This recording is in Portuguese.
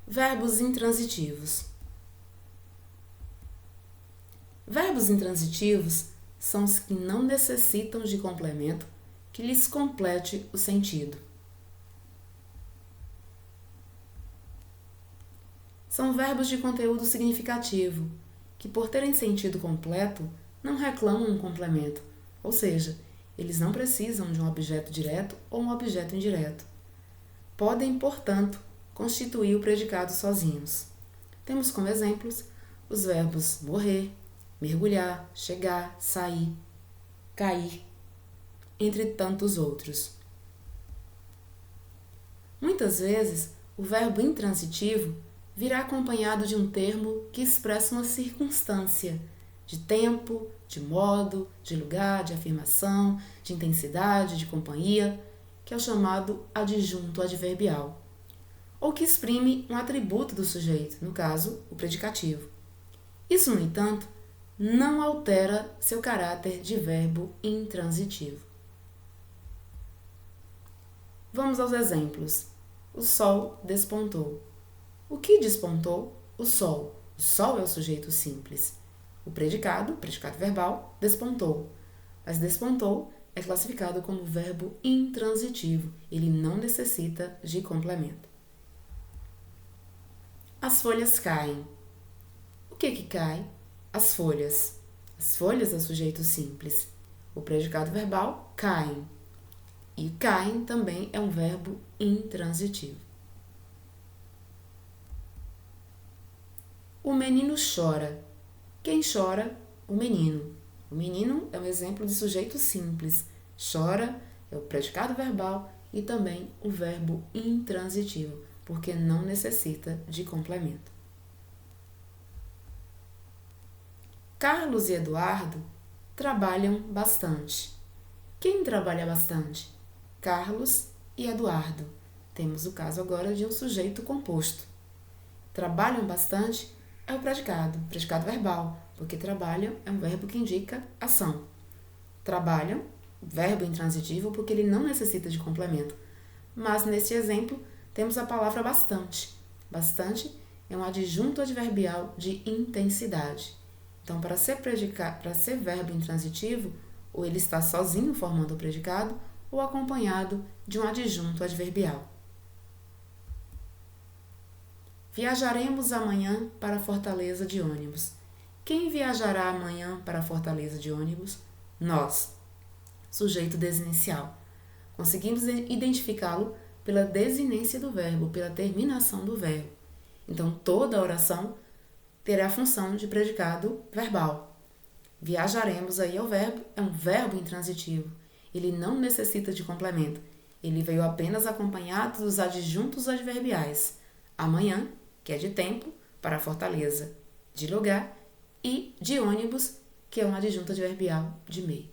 Verbos intransitivos. Verbos intransitivos são os que não necessitam de complemento que lhes complete o sentido. São verbos de conteúdo significativo, que por terem sentido completo, não reclamam um complemento, ou seja, eles não precisam de um objeto direto ou um objeto indireto. Podem, portanto, constituir o predicado sozinhos. Temos como exemplos os verbos morrer, mergulhar, chegar, sair, cair, entre tantos outros. Muitas vezes, o verbo intransitivo virá acompanhado de um termo que expressa uma circunstância, de tempo, de modo, de lugar, de afirmação, de intensidade, de companhia, que é o chamado adjunto adverbial, ou que exprime um atributo do sujeito, no caso, o predicativo. Isso, no entanto, não altera seu caráter de verbo intransitivo. Vamos aos exemplos. O sol despontou. O que despontou? O sol. O sol é o sujeito simples. O predicado verbal, despontou. Mas despontou é classificado como verbo intransitivo. Ele não necessita de complemento. As folhas caem. O que cai? As folhas. As folhas é o sujeito simples. O predicado verbal, caem. E caem também é um verbo intransitivo. O menino chora. Quem chora? O menino. O menino é um exemplo de sujeito simples. Chora é o predicado verbal e também o verbo intransitivo, porque não necessita de complemento. Carlos e Eduardo trabalham bastante. Quem trabalha bastante? Carlos e Eduardo. Temos o caso agora de um sujeito composto. Trabalham bastante é o predicado verbal, porque trabalham é um verbo que indica ação. Trabalham, verbo intransitivo, porque ele não necessita de complemento. Mas neste exemplo, temos a palavra bastante. Bastante é um adjunto adverbial de intensidade. Então, para ser verbo intransitivo, ou ele está sozinho formando o predicado, ou acompanhado de um adjunto adverbial. Viajaremos amanhã para Fortaleza de ônibus. Quem viajará amanhã para Fortaleza de ônibus? Nós. Sujeito desinicial. Conseguimos identificá-lo pela desinência do verbo, pela terminação do verbo. Então, toda a oração terá a função de predicado verbal. Viajaremos aí é um verbo intransitivo. Ele não necessita de complemento. Ele veio apenas acompanhado dos adjuntos adverbiais. Amanhã, que é de tempo, para Fortaleza, de lugar, e de ônibus, que é um adjunto adverbial de meio.